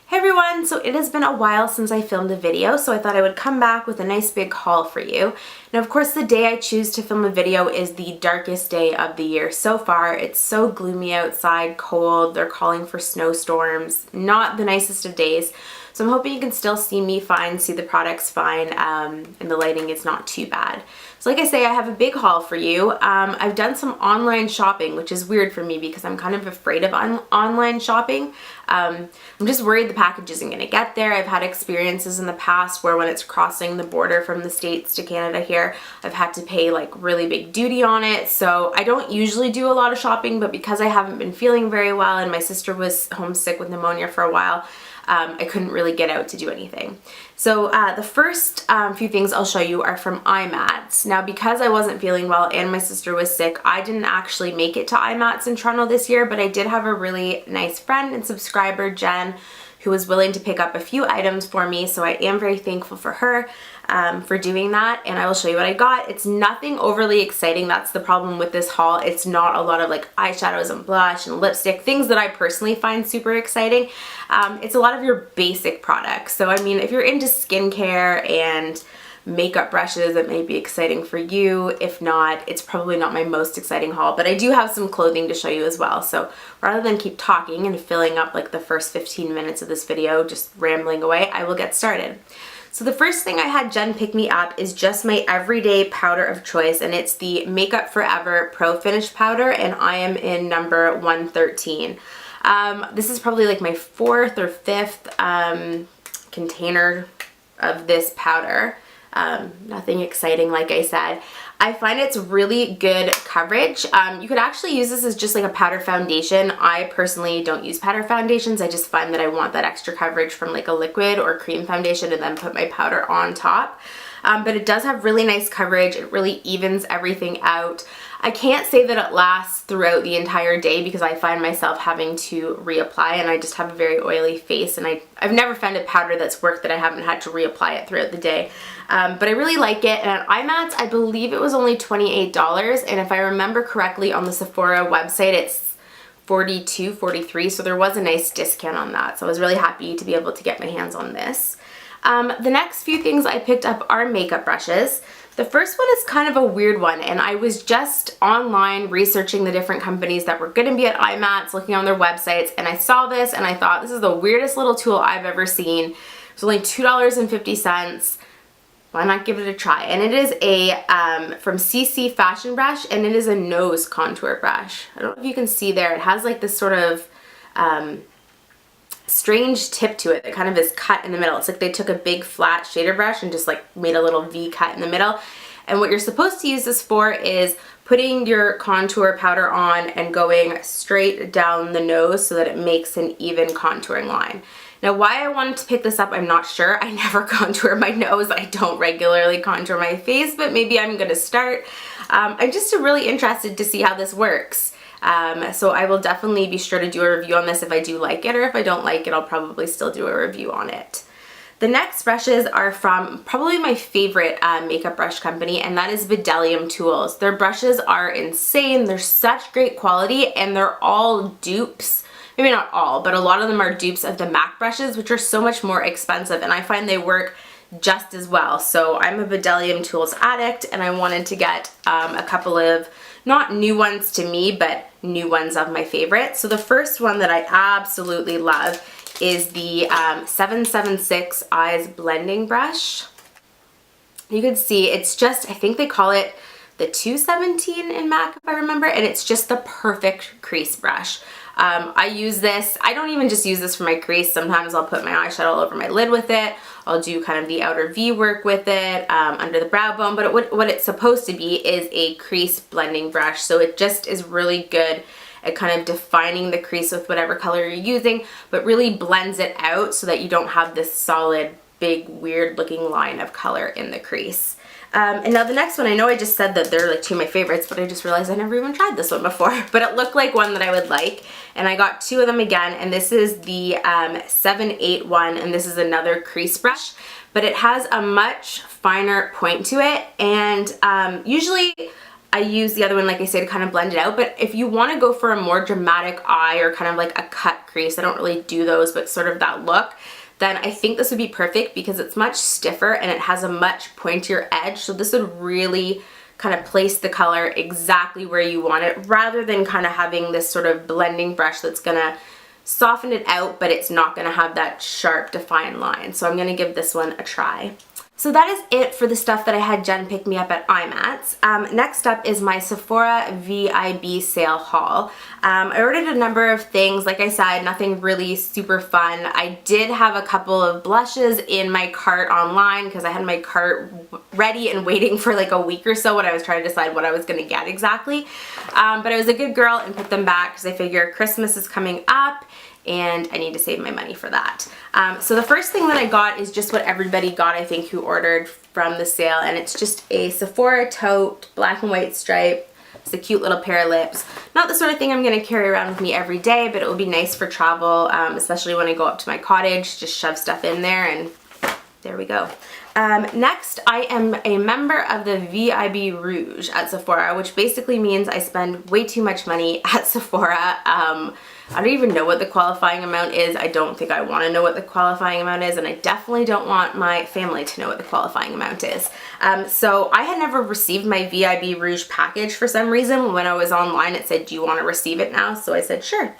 Hey everyone, so it has been a while since I filmed a video, so I thought I would come back with a nice big haul for you. Now of course the day I choose to film a video is the darkest day of the year so far. It's so gloomy outside, cold, they're calling for snowstorms, not the nicest of days. So I'm hoping you can still see me fine, see the products fine, and the lighting is not too bad. So like I say, I have a big haul for you. I've done some online shopping, which is weird for me because I'm kind of afraid of online shopping. I'm just worried the package isn't going to get there. I've had experiences in the past where when it's crossing the border from the States to Canada here, I've had to pay like really big duty on it. So I don't usually do a lot of shopping, but because I haven't been feeling very well and my sister was homesick with pneumonia for a while, I couldn't really get out to do anything. So the first few things I'll show you are from IMATS. Now because I wasn't feeling well and my sister was sick, I didn't actually make it to IMATS in Toronto this year, but I did have a really nice friend and subscriber, Jen, who was willing to pick up a few items for me, so I am very thankful for her for doing that, and I will show you what I got. It's nothing overly exciting. That's the problem with this haul. It's not a lot of like eyeshadows and blush and lipstick, things that I personally find super exciting. It's a lot of your basic products. So I mean, if you're into skincare and makeup brushes, it may be exciting for you. If not, it's probably not my most exciting haul, but I do have some clothing to show you as well. So rather than keep talking and filling up like the first 15 minutes of this video just rambling away, I will get started. So the first thing I had Jen pick me up is just my everyday powder of choice, and it's the Makeup Forever Pro Finish Powder, and I am in number 113. This is probably like my fourth or fifth container of this powder. Nothing exciting, like I said. I find it's really good coverage. You could actually use this as just like a powder foundation. I personally don't use powder foundations. I just find that I want that extra coverage from like a liquid or cream foundation and then put my powder on top. But it does have really nice coverage. It really evens everything out. I can't say that it lasts throughout the entire day because I find myself having to reapply, and I just have a very oily face, and I've never found a powder that's worked that I haven't had to reapply it throughout the day. But I really like it, and at IMATS I believe it was only $28, and if I remember correctly on the Sephora website it's $42, $43, so there was a nice discount on that, so I was really happy to be able to get my hands on this. The next few things I picked up are makeup brushes. The first one is kind of a weird one, and I was just online researching the different companies that were going to be at IMATS, looking on their websites, and I saw this and I thought, this is the weirdest little tool I've ever seen. It's only $2.50. Why not give it a try? And it is a from Cici fashion brush, and it is a nose contour brush. I don't know if you can see there. It has like this sort of strange tip to it that kind of is cut in the middle. It's like they took a big flat shader brush and just like made a little V cut in the middle. And what you're supposed to use this for is putting your contour powder on and going straight down the nose so that it makes an even contouring line. Now why I wanted to pick this up, I'm not sure. I never contour my nose. I don't regularly contour my face, but maybe I'm gonna start. I'm just really interested to see how this works. So I will definitely be sure to do a review on this if I do like it, or if I don't like it, I'll probably still do a review on it. The next brushes are from probably my favorite makeup brush company, and that is Bdellium tools. Their brushes are insane. They're such great quality, and they're all dupes. Maybe not all, but a lot of them are dupes of the MAC brushes, which are so much more expensive, and I find they work just as well. So I'm a Bdellium tools addict, and I wanted to get a couple of not new ones to me, but new ones of my favorites. So the first one that I absolutely love is the 776 Eyes Blending Brush. You can see it's just, I think they call it the 217 in MAC if I remember, and it's just the perfect crease brush. I use this, I don't even just use this for my crease. Sometimes I'll put my eyeshadow all over my lid with it. I'll do kind of the outer V work with it, under the brow bone, but what it's supposed to be is a crease blending brush. So it just is really good at kind of defining the crease with whatever color you're using, but really blends it out so that you don't have this solid, big, weird looking line of color in the crease. And now the next one, I know I just said that they're like two of my favorites, but I just realized I never even tried this one before, but it looked like one that I would like, and I got two of them again, and this is the 781, and this is another crease brush, but it has a much finer point to it, and usually I use the other one, like I said, to kind of blend it out. But if you want to go for a more dramatic eye or kind of like a cut crease, I don't really do those, but sort of that look, then I think this would be perfect because it's much stiffer and it has a much pointier edge. So this would really kind of place the color exactly where you want it, rather than kind of having this sort of blending brush that's gonna soften it out, but it's not gonna have that sharp defined line. So I'm gonna give this one a try. So that is it for the stuff that I had Jen pick me up at IMATS. Next up is my Sephora VIB sale haul. I ordered a number of things. Like I said, nothing really super fun. I did have a couple of blushes in my cart online because I had my cart ready and waiting for like a week or so when I was trying to decide what I was going to get exactly. But I was a good girl and put them back because I figure Christmas is coming up and I need to save my money for that. So the first thing that I got is just what everybody got, I think, who ordered from the sale, and it's just a Sephora tote, black and white stripe. It's a cute little pair of lips. Not the sort of thing I'm gonna carry around with me every day, but it will be nice for travel, especially when I go up to my cottage, just shove stuff in there and there we go. Next, I am a member of the VIB Rouge at Sephora, which basically means I spend way too much money at Sephora. I don't even know what the qualifying amount is. I don't think I want to know what the qualifying amount is, and I definitely don't want my family to know what the qualifying amount is. So I had never received my VIB Rouge package for some reason. When I was online, it said, do you want to receive it now? So I said, sure.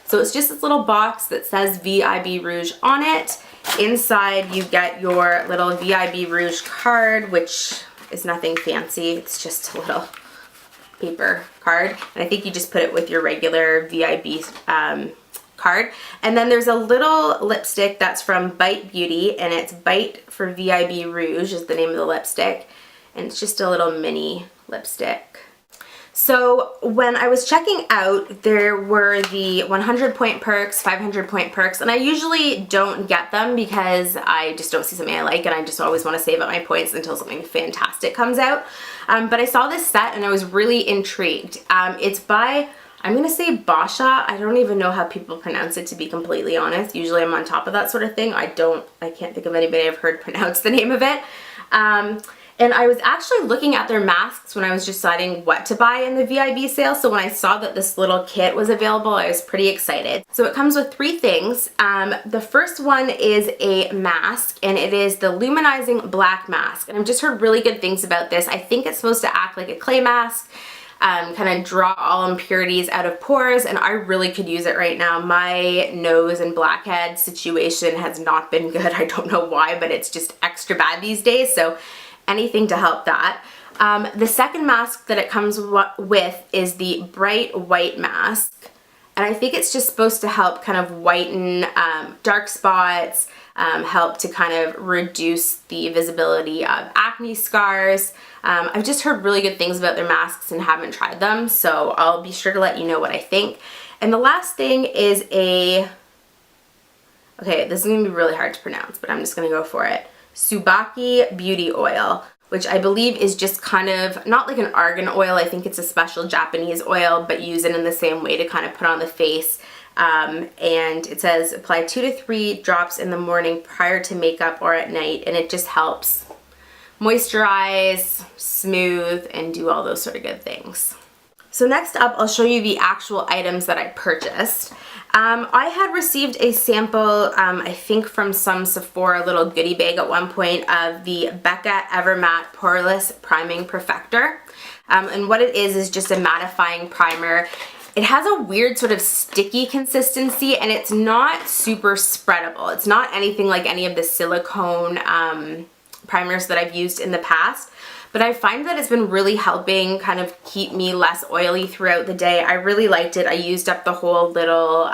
So it's just this little box that says VIB Rouge on it. Inside you get your little VIB Rouge card, which is nothing fancy. It's just a little paper card, and I think you just put it with your regular VIB card. And then there's a little lipstick that's from Bite Beauty, and it's Bite for VIB Rouge is the name of the lipstick, and it's just a little mini lipstick. So when I was checking out, there were the 100 point perks, 500 point perks, and I usually don't get them because I just don't see something I like and I just always want to save up my points until something fantastic comes out. But I saw this set and I was really intrigued. It's by, I'm going to say Boscia. I don't even know how people pronounce it, to be completely honest. Usually I'm on top of that sort of thing. I can't think of anybody I've heard pronounce the name of it. And I was actually looking at their masks when I was deciding what to buy in the VIB sale. So when I saw that this little kit was available, I was pretty excited. So it comes with 3 things. The first one is a mask, and it is the Luminizing Black Mask. And I've just heard really good things about this. I think it's supposed to act like a clay mask, kind of draw all impurities out of pores, and I really could use it right now. My nose and blackhead situation has not been good. I don't know why, but it's just extra bad these days. So anything to help that. The second mask that it comes with is the Bright White Mask, and I think it's just supposed to help kind of whiten dark spots, help to kind of reduce the visibility of acne scars. I've just heard really good things about their masks and haven't tried them, so I'll be sure to let you know what I think. And the last thing is okay, this is going to be really hard to pronounce, but I'm just going to go for it. Tsubaki Beauty Oil, which I believe is just kind of, not like an argan oil, I think it's a special Japanese oil, but use it in the same way to kind of put on the face. And it says apply 2 to 3 drops in the morning prior to makeup or at night, and it just helps moisturize, smooth, and do all those sort of good things. So next up, I'll show you the actual items that I purchased. I had received a sample, I think from some Sephora little goodie bag at one point, of the Becca Evermatte Poreless Priming Perfector. And what it is just a mattifying primer. It has a weird sort of sticky consistency, and it's not super spreadable. It's not anything like any of the silicone primers that I've used in the past. But I find that it's been really helping kind of keep me less oily throughout the day. I really liked it. I used up the whole little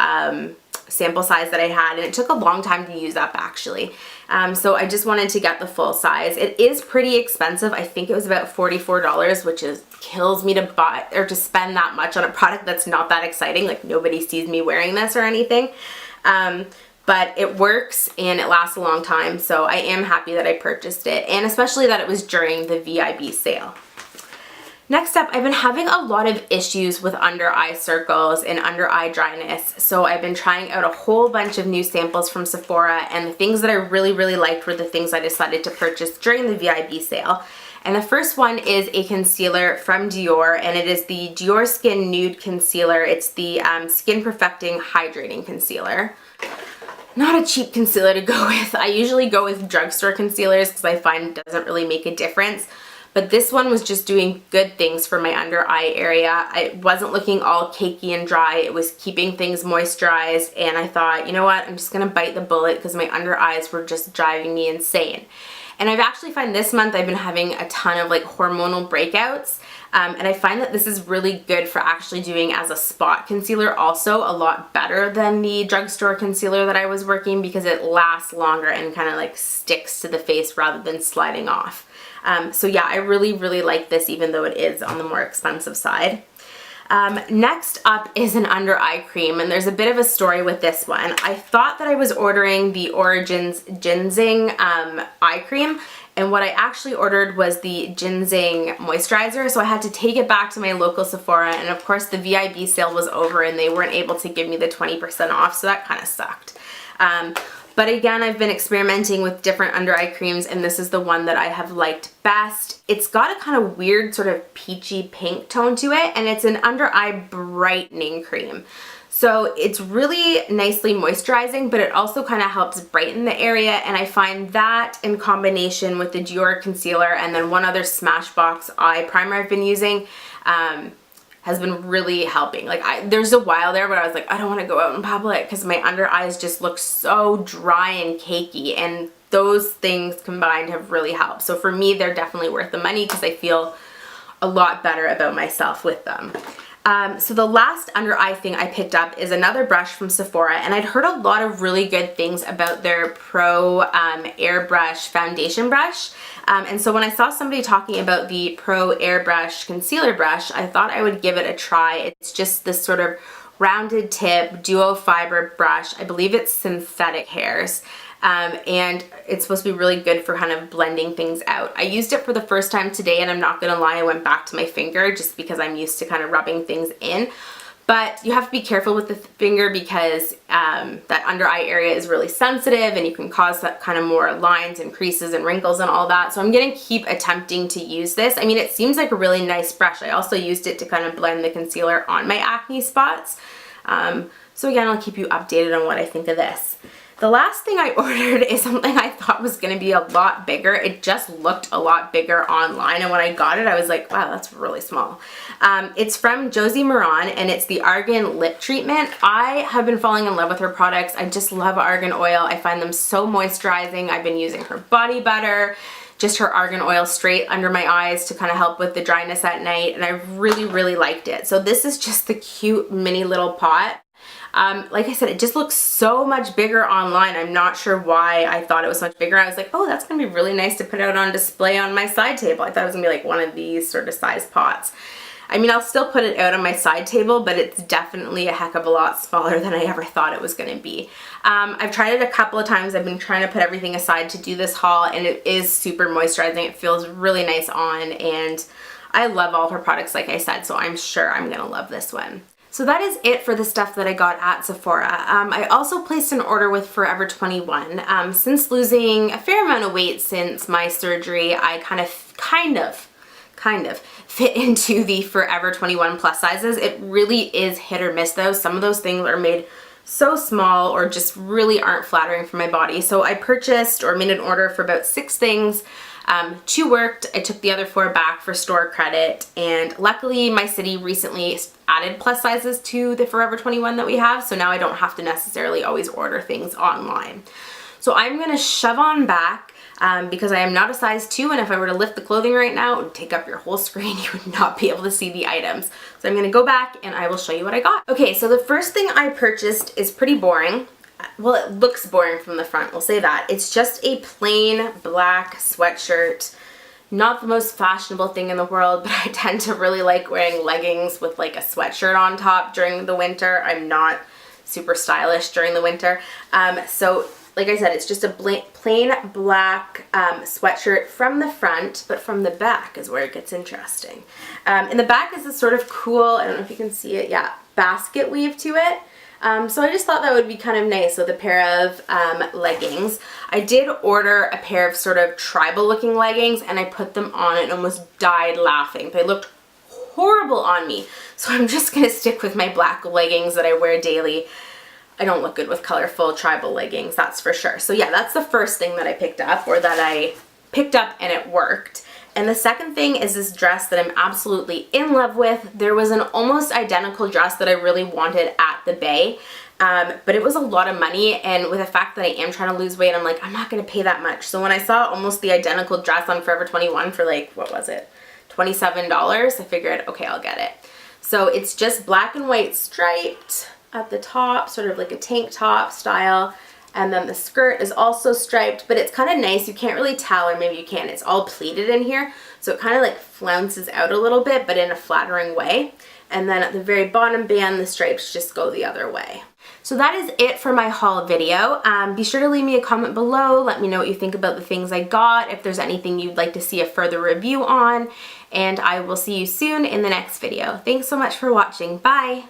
sample size that I had, and it took a long time to use up actually. So I just wanted to get the full size. It is pretty expensive. I think it was about $44, which kills me to buy or to spend that much on a product that's not that exciting. Like nobody sees me wearing this or anything. But it works and it lasts a long time, so I am happy that I purchased it, and especially that it was during the VIB sale. Next up, I've been having a lot of issues with under eye circles and under eye dryness, so I've been trying out a whole bunch of new samples from Sephora, and the things that I really liked were the things I decided to purchase during the VIB sale. And the first one is a concealer from Dior, and it is the Diorskin Nude Concealer. It's the Skin Perfecting Hydrating Concealer. Not a cheap concealer to go with. I usually go with drugstore concealers because I find it doesn't really make a difference. But this one was just doing good things for my under eye area. It wasn't looking all cakey and dry. It was keeping things moisturized, and I thought, you know what, I'm just gonna bite the bullet because my under eyes were just driving me insane. And I've actually found this month I've been having a ton of like hormonal breakouts, and I find that this is really good for actually doing as a spot concealer, also a lot better than the drugstore concealer that I was working because it lasts longer and kind of like sticks to the face rather than sliding off. So yeah, I really like this even though it is on the more expensive side. Next up is an under eye cream, and there's a bit of a story with this one. I thought that I was ordering the Origins Ginseng eye cream, and what I actually ordered was the ginseng moisturizer, so I had to take it back to my local Sephora, and of course the VIB sale was over and they weren't able to give me the 20% off, so that kind of sucked. But again, I've been experimenting with different under eye creams, and this is the one that I have liked best. It's got a kind of weird sort of peachy pink tone to it, and it's an under eye brightening cream. So it's really nicely moisturizing, but it also kind of helps brighten the area, and I find that in combination with the Dior concealer and then one other Smashbox eye primer I've been using, has been really helping. Like there's a while there where I was like, I don't want to go out in public because my under eyes just look so dry and cakey, and those things combined have really helped. So for me, they're definitely worth the money because I feel a lot better about myself with them. So the last under eye thing I picked up is another brush from Sephora, and I'd heard a lot of really good things about their Pro Airbrush foundation brush. And so when I saw somebody talking about the Pro Airbrush concealer brush, I thought I would give it a try. It's just this sort of rounded tip duo fiber brush. I believe it's synthetic hairs. And it's supposed to be really good for kind of blending things out. I used it for the first time today, and I'm not gonna lie, I went back to my finger just because I'm used to kind of rubbing things in. But you have to be careful with the finger because that under eye area is really sensitive, and you can cause that kind of more lines and creases and wrinkles and all that. So I'm gonna keep attempting to use this. I mean, it seems like a really nice brush. I also used it to kind of blend the concealer on my acne spots. So again, I'll keep you updated on what I think of this. The last thing I ordered is something I thought was going to be a lot bigger. It just looked a lot bigger online, and when I got it I was like, wow, that's really small. It's from Josie Maran, and it's the Argan lip treatment. I have been falling in love with her products. I just love argan oil. I find them so moisturizing. I've been using her body butter, just her argan oil straight under my eyes to kind of help with the dryness at night, and I really liked it. So this is just the cute mini little pot. Like I said, it just looks so much bigger online. I'm not sure why I thought it was much bigger. I was like, oh, that's gonna be really nice to put out on display on my side table. I thought it was gonna be like one of these sort of size pots. I mean, I'll still put it out on my side table, but it's definitely a heck of a lot smaller than I ever thought it was gonna be. I've tried it a couple of times. I've been trying to put everything aside to do this haul, and it is super moisturizing. It feels really nice on, and I love all of her products, like I said, so I'm sure I'm gonna love this one. So that is it for the stuff that I got at Sephora. I also placed an order with Forever 21. Since losing a fair amount of weight since my surgery, I kind of fit into the Forever 21 plus sizes. It really is hit or miss though. Some of those things are made so small or just really aren't flattering for my body. So I purchased or made an order for about 6 things. 2 worked. I took the other 4 back for store credit, and luckily my city recently added plus sizes to the Forever 21 that we have, so now I don't have to necessarily always order things online. So I'm going to shove on back because I am not a size 2, and if I were to lift the clothing right now, it would take up your whole screen. You would not be able to see the items. So I'm going to go back and I will show you what I got. Okay, so the first thing I purchased is pretty boring. Well, it looks boring from the front, we'll say that. It's just a plain black sweatshirt. Not the most fashionable thing in the world, but I tend to really like wearing leggings with like a sweatshirt on top during the winter. I'm not super stylish during the winter. So like I said, it's just a plain black sweatshirt from the front, but from the back is where it gets interesting. In the back is this sort of cool, I don't know if you can see it, yeah, basket weave to it. So I just thought that would be kind of nice with a pair of leggings. I did order a pair of sort of tribal looking leggings and I put them on and almost died laughing. They looked horrible on me. So I'm just going to stick with my black leggings that I wear daily. I don't look good with colorful tribal leggings, that's for sure. So yeah, that's the first thing that I picked up, or that I picked up and it worked. And the second thing is this dress that I'm absolutely in love with. There was an almost identical dress that I really wanted at the Bay, but it was a lot of money, and with the fact that I am trying to lose weight, I'm like, I'm not going to pay that much. So when I saw almost the identical dress on Forever 21 for like, what was it, $27, I figured, okay, I'll get it. So it's just black and white striped at the top, sort of like a tank top style. And then the skirt is also striped, but it's kind of nice. You can't really tell, or maybe you can. It's all pleated in here, so it kind of like flounces out a little bit, but in a flattering way. And then at the very bottom band, the stripes just go the other way. So that is it for my haul video. Be sure to leave me a comment below. Let me know what you think about the things I got, if there's anything you'd like to see a further review on, and I will see you soon in the next video. Thanks so much for watching. Bye!